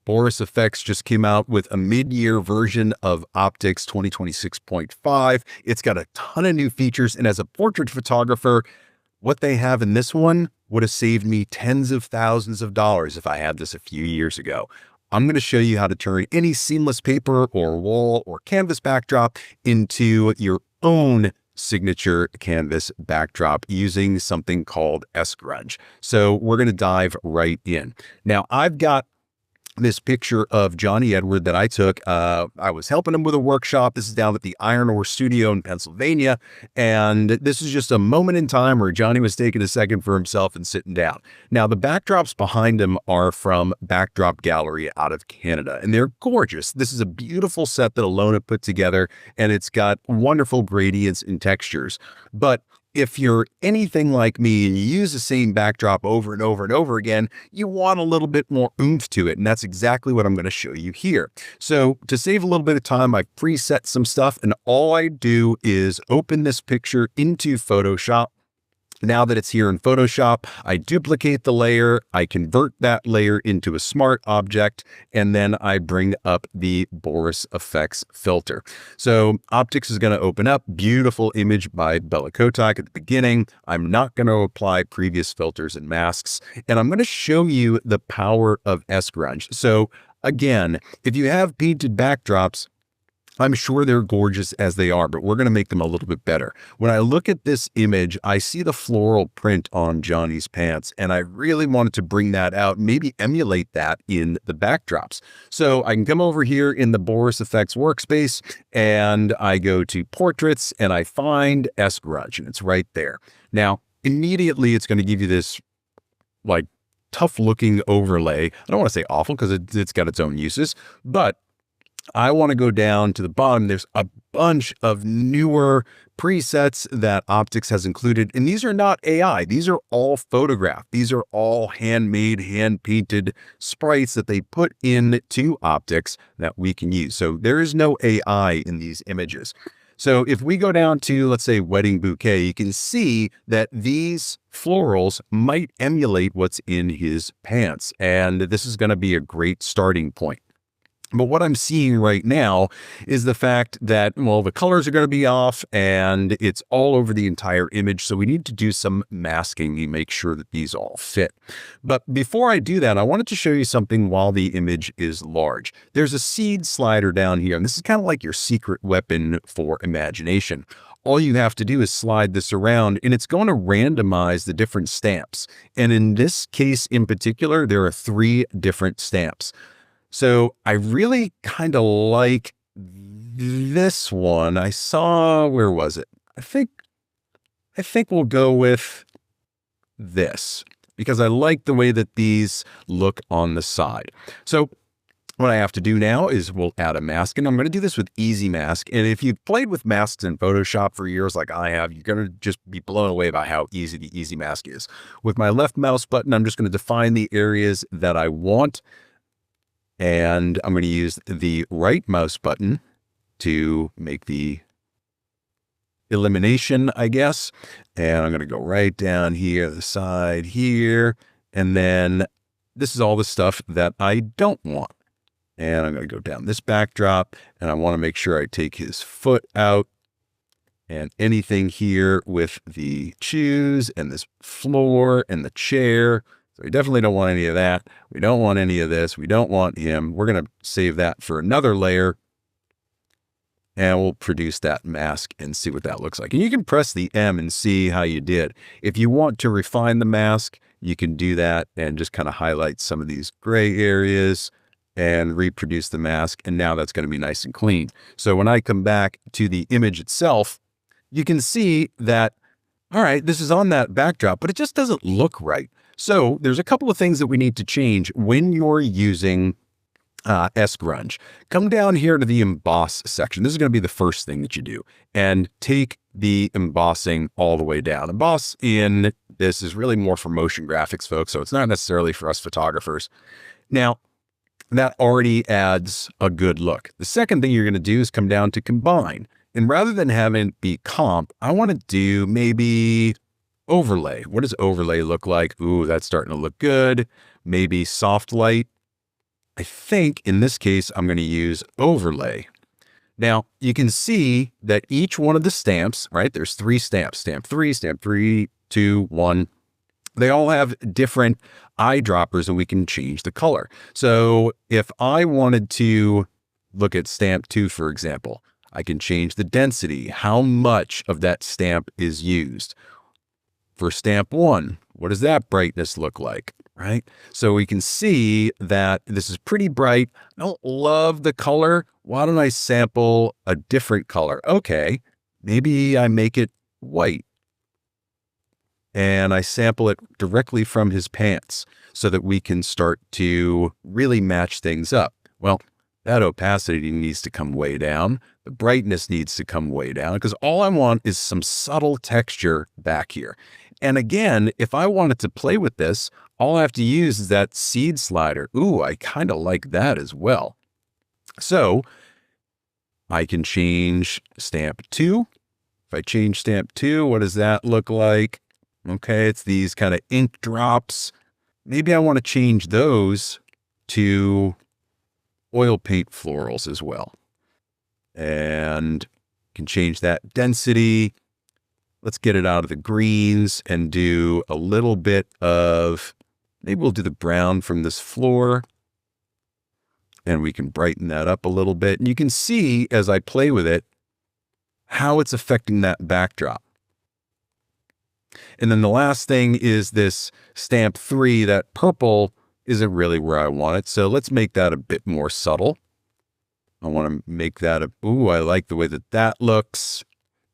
BorisFX just came out with a mid-year version of Optics 2026.5. It's got a ton of new features, and as a portrait photographer, what they have in this one would have saved me tens of thousands of dollars if I had this a few years ago. I'm going to show you how to turn any seamless paper or wall or canvas backdrop into your own signature canvas backdrop using something called Sgrunge. So we're going to dive right in. Now, I've got this picture of Johnny Edward that I took. I was helping him with a workshop. This is down at the Iron Ore Studio in Pennsylvania. And this is just a moment in time where Johnny was taking a second for himself and sitting down. Now, the backdrops behind him are from Backdrop Gallery out of Canada, and they're gorgeous. This is a beautiful set that Alona put together, and it's got wonderful gradients and textures. But if you're anything like me and you use the same backdrop over and over and over again, you want a little bit more oomph to it. And that's exactly what I'm going to show you here. So to save a little bit of time, I've preset some stuff, and all I do is open this picture into Photoshop. Now that it's here in Photoshop, I duplicate the layer, I convert that layer into a smart object, and then I bring up the BorisFX filter. So Optics is going to open up. Beautiful image by Bella Kotak at the beginning. I'm not going to apply previous filters and masks, and I'm going to show you the power of Sgrunge. So again, if you have painted backdrops, I'm sure they're gorgeous as they are, but we're going to make them a little bit better. When I look at this image, I see the floral print on Johnny's pants, and I really wanted to bring that out, maybe emulate that in the backdrops. So I can come over here in the BorisFX workspace, and I go to Portraits, and I find Sgrunge, and it's right there. Now, immediately, it's going to give you this, like, tough-looking overlay. I don't want to say awful, because it's got its own uses, but I want to go down to the bottom. There's a bunch of newer presets that Optics has included, and these are not AI. These are all photographed. These are all handmade, hand-painted sprites that they put into Optics that we can use. So there is no AI in these images. So if we go down to, let's say, wedding bouquet, you can see that these florals might emulate what's in his pants, and this is going to be a great starting point. But what I'm seeing right now is the fact that, well, the colors are going to be off and it's all over the entire image. So we need to do some masking to make sure that these all fit. But before I do that, I wanted to show you something while the image is large. There's a seed slider down here, and this is kind of like your secret weapon for imagination. All you have to do is slide this around, and it's going to randomize the different stamps. And in this case in particular, there are 3 different stamps. So I really kind of like this one. I saw, where was it? I think we'll go with this because I like the way that these look on the side. So what I have to do now is we'll add a mask, and I'm going to do this with Easy Mask. And if you've played with masks in Photoshop for years like I have, you're going to just be blown away by how easy the Easy Mask is. With my left mouse button, I'm just going to define the areas that I want. And I'm going to use the right mouse button to make the elimination, I guess. And I'm going to go right down here, the side here. And then this is all the stuff that I don't want. And I'm going to go down this backdrop, and I want to make sure I take his foot out and anything here with the shoes and this floor and the chair. So we definitely don't want any of that. We don't want any of this. We don't want him. We're going to save that for another layer, and we'll produce that mask and see what that looks like. And you can press the M and see how you did. If you want to refine the mask, you can do that and just kind of highlight some of these gray areas and reproduce the mask. And now that's going to be nice and clean. So when I come back to the image itself, you can see that, all right, this is on that backdrop, but it just doesn't look right. So there's a couple of things that we need to change when you're using Sgrunge. Come down here to the emboss section. This is going to be the first thing that you do, and take the embossing all the way down. Emboss in this is really more for motion graphics folks, so it's not necessarily for us photographers. Now, that already adds a good look. The second thing you're going to do is come down to combine. And rather than having it be comp, I want to do maybe overlay. What does overlay look like? Ooh, that's starting to look good. Maybe soft light. I think in this case, I'm going to use overlay. Now you can see that each one of the stamps, right? There's 3 stamps, stamp 3, 2, 1. They all have different eyedroppers and we can change the color. So if I wanted to look at stamp 2, for example, I can change the density, how much of that stamp is used. For stamp 1, what does that brightness look like, right? So we can see that this is pretty bright. I don't love the color. Why don't I sample a different color? Okay, maybe I make it white. And I sample it directly from his pants so that we can start to really match things up. Well, that opacity needs to come way down. The brightness needs to come way down because all I want is some subtle texture back here. And again, if I wanted to play with this, all I have to use is that seed slider. Ooh, I kind of like that as well. So I can change stamp 2. If I change stamp 2, what does that look like? Okay, it's these kind of ink drops. Maybe I want to change those to oil paint florals as well. And can change that density. Let's get it out of the greens and do a little bit of, maybe we'll do the brown from this floor. And we can brighten that up a little bit. And you can see as I play with it, how it's affecting that backdrop. And then the last thing is this stamp 3, that purple isn't really where I want it. So let's make that a bit more subtle. I want to make that ooh, I like the way that that looks.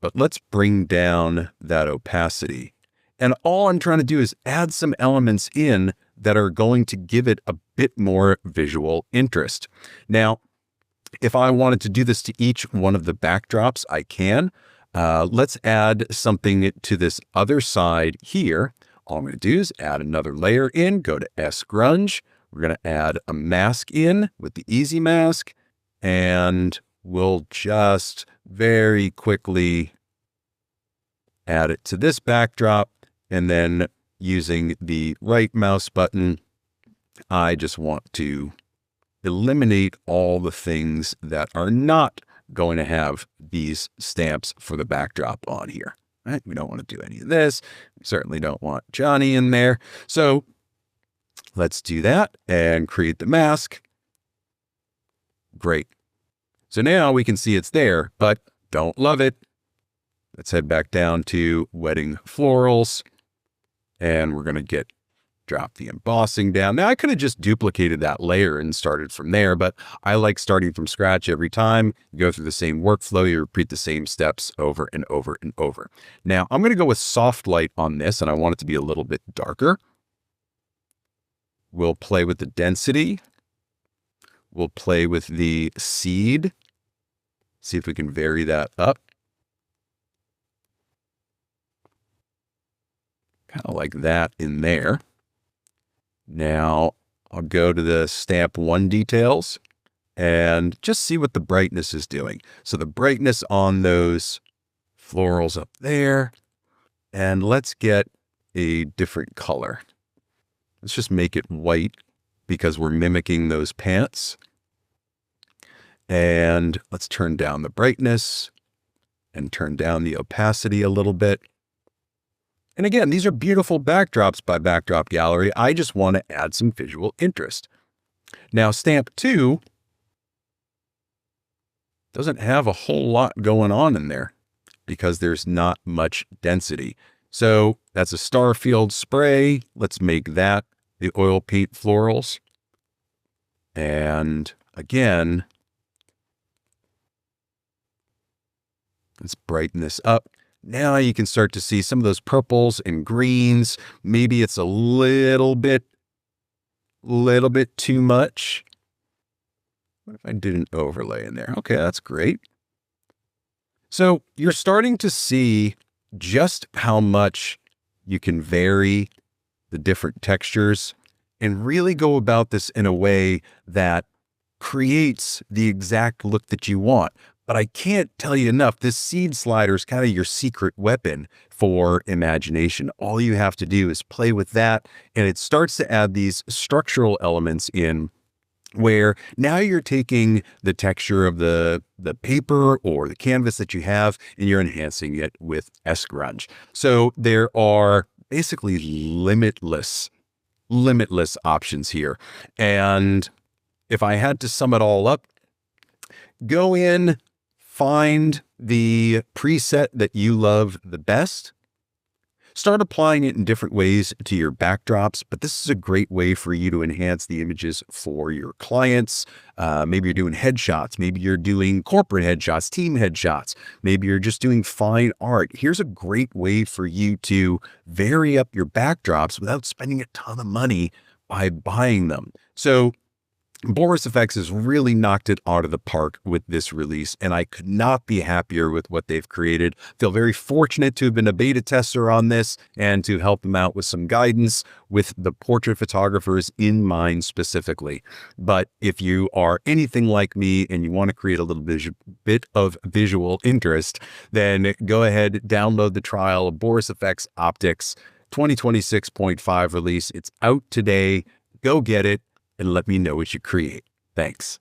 But let's bring down that opacity. And all I'm trying to do is add some elements in that are going to give it a bit more visual interest. Now, if I wanted to do this to each one of the backdrops, I can. Let's add something to this other side here. All I'm going to do is add another layer in, go to Sgrunge. We're going to add a mask in with the Easy Mask, and we'll just very quickly add it to this backdrop. And then using the right mouse button, I just want to eliminate all the things that are not going to have these stamps for the backdrop on here. Right? We don't want to do any of this. We certainly don't want Johnny in there. So let's do that and create the mask. Great. So now we can see it's there, but don't love it. Let's head back down to Wedding Florals, and we're going to drop the embossing down. Now I could have just duplicated that layer and started from there, but I like starting from scratch every time. You go through the same workflow, you repeat the same steps over and over and over. Now I'm going to go with soft light on this, and I want it to be a little bit darker. We'll play with the density. We'll play with the seed. See if we can vary that up. Kind of like that in there. Now I'll go to the stamp 1 details and just see what the brightness is doing. So the brightness on those florals up there, and let's get a different color. Let's just make it white because we're mimicking those pants. And let's turn down the brightness and turn down the opacity a little bit. And again, these are beautiful backdrops by Backdrop Gallery. I just want to add some visual interest. Now, stamp 2 doesn't have a whole lot going on in there because there's not much density. So that's a Starfield spray. Let's make that the oil paint florals. And again, let's brighten this up. Now you can start to see some of those purples and greens. Maybe it's a little bit too much. What if I did an overlay in there? Okay, that's great. So you're starting to see just how much you can vary the different textures and really go about this in a way that creates the exact look that you want. But I can't tell you enough, this seed slider is kind of your secret weapon for imagination. All you have to do is play with that, and it starts to add these structural elements in where now you're taking the texture of the paper or the canvas that you have and you're enhancing it with Sgrunge. So there are basically limitless options here. And if I had to sum it all up, go in, find the preset that you love the best, start applying it in different ways to your backdrops, but this is a great way for you to enhance the images for your clients. Maybe you're doing headshots. Maybe you're doing corporate headshots, team headshots. Maybe you're just doing fine art. Here's a great way for you to vary up your backdrops without spending a ton of money by buying them. So BorisFX has really knocked it out of the park with this release, and I could not be happier with what they've created. Feel very fortunate to have been a beta tester on this and to help them out with some guidance with the portrait photographers in mind specifically. But if you are anything like me and you want to create a little bit of visual interest, then go ahead, download the trial of BorisFX Optics 2026.5 release. It's out today. Go get it and let me know what you create. Thanks.